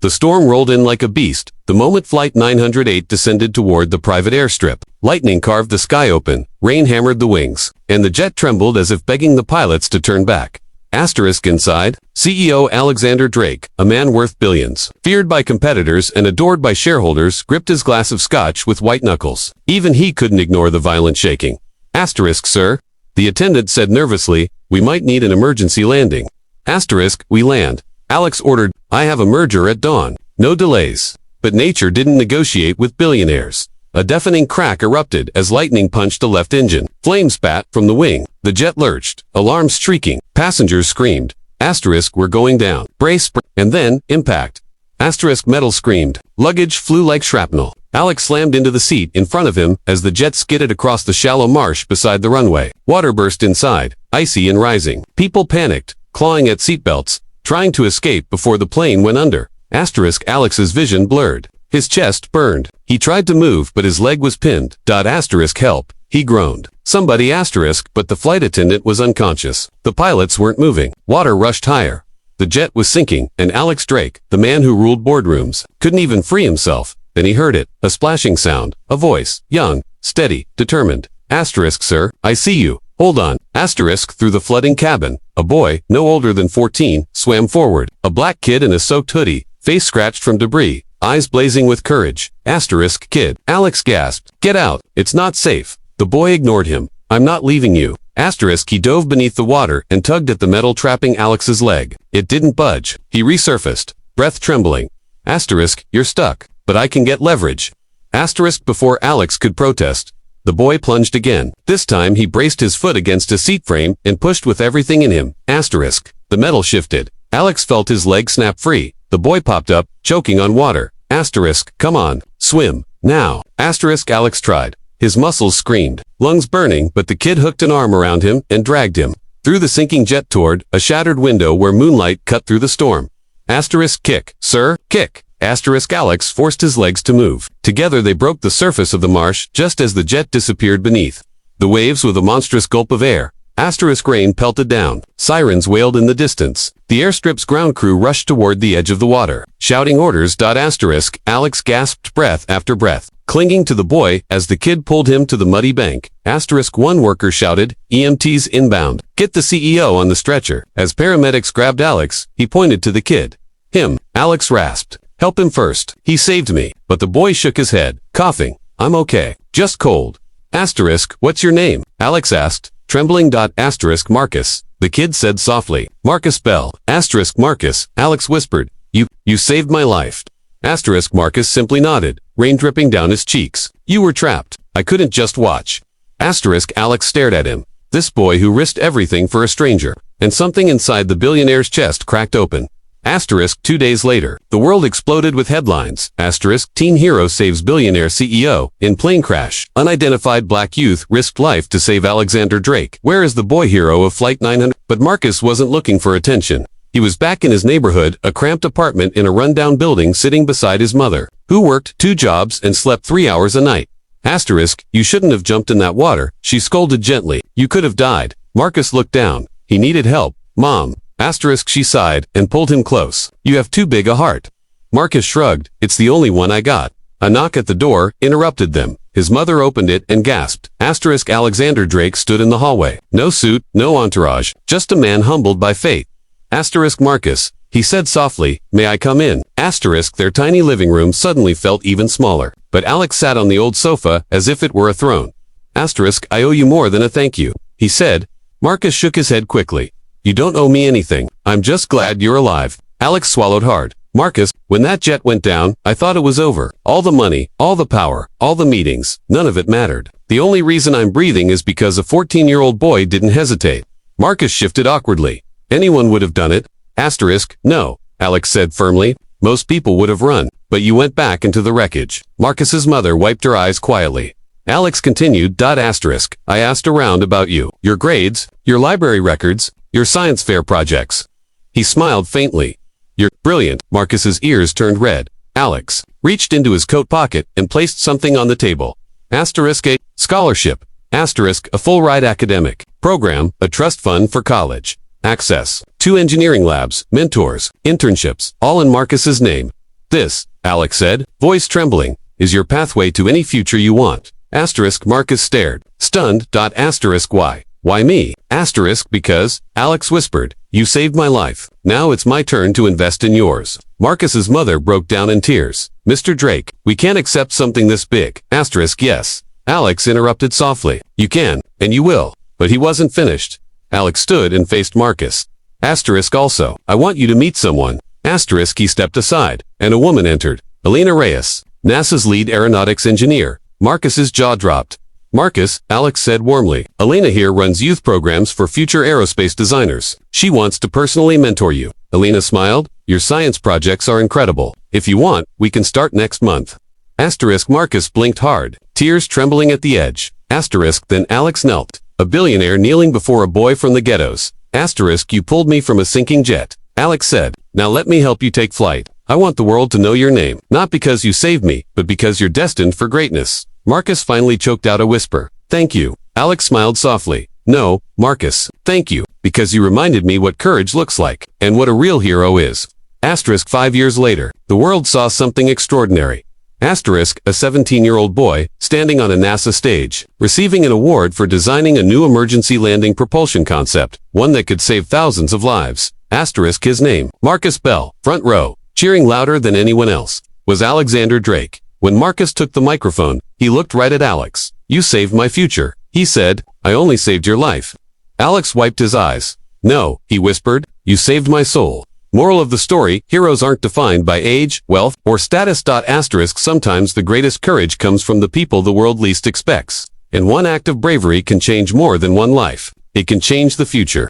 The storm rolled in like a beast, the moment Flight 908 descended toward the private airstrip. Lightning carved the sky open, rain hammered the wings, and the jet trembled as if begging the pilots to turn back. Asterisk inside, CEO Alexander Drake, a man worth billions, feared by competitors and adored by shareholders, gripped his glass of scotch with white knuckles. Even he couldn't ignore the violent shaking. Asterisk, sir, the attendant said nervously, we might need an emergency landing. Asterisk, we land. Alex ordered, I have a merger at dawn. No delays. But nature didn't negotiate with billionaires. A deafening crack erupted as lightning punched the left engine. Flames spat from the wing. The jet lurched. Alarms shrieking. Passengers screamed. Asterisk, we're going down. Brace, and then, impact. Asterisk, metal screamed. Luggage flew like shrapnel. Alex slammed into the seat in front of him as the jet skidded across the shallow marsh beside the runway. Water burst inside, icy and rising. People panicked, clawing at seatbelts, trying to escape before the plane went under. Asterisk, Alex's vision blurred. His chest burned. He tried to move, but his leg was pinned. Asterisk, help. He groaned. Somebody, asterisk, but the flight attendant was unconscious. The pilots weren't moving. Water rushed higher. The jet was sinking, and Alex Drake, the man who ruled boardrooms, couldn't even free himself. Then he heard it, a splashing sound, a voice, young, steady, determined. Asterisk, sir, I see you. Hold on. Asterisk, through the flooding cabin. A boy, no older than 14, swam forward. A black kid in a soaked hoodie, face scratched from debris, eyes blazing with courage. Asterisk, kid. Alex gasped. Get out. It's not safe. The boy ignored him. I'm not leaving you. Asterisk, he dove beneath the water and tugged at the metal trapping Alex's leg. It didn't budge. He resurfaced, breath trembling. Asterisk, you're stuck, but I can get leverage. Asterisk, before Alex could protest, the boy plunged again. This time he braced his foot against a seat frame and pushed with everything in him. Asterisk. The metal shifted. Alex felt his leg snap free. The boy popped up, choking on water. Asterisk, come on, swim, now. Asterisk, Alex tried. His muscles screamed, lungs burning, but the kid hooked an arm around him and dragged him through the sinking jet toward a shattered window where moonlight cut through the storm. Asterisk, kick, sir, kick. Asterisk, Alex forced his legs to move. Together they broke the surface of the marsh just as the jet disappeared beneath. The waves with a monstrous gulp of air. Asterisk, rain pelted down. Sirens wailed in the distance. The airstrip's ground crew rushed toward the edge of the water, shouting orders. Asterisk, Alex gasped breath after breath, clinging to the boy as the kid pulled him to the muddy bank. Asterisk, one worker shouted, EMTs inbound. Get the CEO on the stretcher. As paramedics grabbed Alex, he pointed to the kid. Him. Alex rasped. Help him first. He saved me. But the boy shook his head, coughing. I'm okay. Just cold. Asterisk, what's your name? Alex asked, trembling. Asterisk, Marcus. The kid said softly. Marcus Bell. Asterisk, Marcus. Alex whispered. You saved my life. Asterisk, Marcus simply nodded, rain dripping down his cheeks. You were trapped. I couldn't just watch. Asterisk, Alex stared at him. This boy who risked everything for a stranger. And something inside the billionaire's chest cracked open. Asterisk, 2 days later, the world exploded with headlines. Asterisk, teen hero saves billionaire CEO in plane crash. Unidentified black youth risked life to save Alexander Drake. Where is the boy hero of Flight 900? But Marcus wasn't looking for attention. He was back in his neighborhood, a cramped apartment in a rundown building, sitting beside his mother, who worked 2 jobs and slept 3 hours a night. Asterisk, you shouldn't have jumped in that water, she scolded gently. You could have died. Marcus looked down. He needed help. Mom. Asterisk, she sighed and pulled him close. You have too big a heart. Marcus shrugged. It's the only one I got. A knock at the door interrupted them. His mother opened it and gasped. Asterisk, Alexander Drake stood in the hallway. No suit, no entourage, just a man humbled by fate. Asterisk, Marcus. He said softly, may I come in? Asterisk, their tiny living room suddenly felt even smaller. But Alex sat on the old sofa as if it were a throne. Asterisk, I owe you more than a thank you, he said. Marcus shook his head quickly. You don't owe me anything. I'm just glad you're alive. Alex swallowed hard. Marcus, when that jet went down, I thought it was over. All the money, all the power, all the meetings, none of it mattered. The only reason I'm breathing is because a 14-year-old boy didn't hesitate. Marcus shifted awkwardly. Anyone would have done it. Asterisk, no, Alex said firmly. Most people would have run, but you went back into the wreckage. Marcus's mother wiped her eyes quietly. Alex continued. Asterisk, I asked around about you, your grades, your library records, your science fair projects. He smiled faintly. You're brilliant. Marcus's ears turned red. Alex reached into his coat pocket and placed something on the table. Asterisk, a scholarship. Asterisk, a full-ride academic program, a trust fund for college. Access. 2 engineering labs, mentors, internships, all in Marcus's name. This, Alex said, voice trembling, is your pathway to any future you want. Asterisk Marcus stared, stunned. Asterisk why? Why me? Asterisk because, Alex whispered, you saved my life. Now it's my turn to invest in yours. Marcus's mother broke down in tears. Mr. Drake, we can't accept something this big. Asterisk yes. Alex interrupted softly. You can, and you will. But he wasn't finished. Alex stood and faced Marcus. Asterisk also, I want you to meet someone. Asterisk he stepped aside, and a woman entered. Elena Reyes, NASA's lead aeronautics engineer. Marcus's jaw dropped. Marcus, Alex said warmly, Elena here runs youth programs for future aerospace designers. She wants to personally mentor you. Elena smiled. Your science projects are incredible. If you want, we can start next month. Asterisk Marcus blinked hard, tears trembling at the edge. Asterisk then Alex knelt, a billionaire kneeling before a boy from the ghettos. Asterisk you pulled me from a sinking jet. Alex said, now let me help you take flight. I want the world to know your name, not because you saved me, but because you're destined for greatness. Marcus finally choked out a whisper. Thank you. Alex smiled softly. No, Marcus, thank you, because you reminded me what courage looks like, and what a real hero is. Asterisk 5 years later, the world saw something extraordinary. Asterisk, a 17-year-old boy, standing on a NASA stage, receiving an award for designing a new emergency landing propulsion concept, one that could save thousands of lives. Asterisk his name, Marcus Bell, front row, cheering louder than anyone else, was Alexander Drake. When Marcus took the microphone, he looked right at Alex. You saved my future, he said. I only saved your life. Alex wiped his eyes. No, he whispered, you saved my soul. Moral of the story, heroes aren't defined by age, wealth, or status. Asterisk sometimes the greatest courage comes from the people the world least expects. And one act of bravery can change more than one life. It can change the future.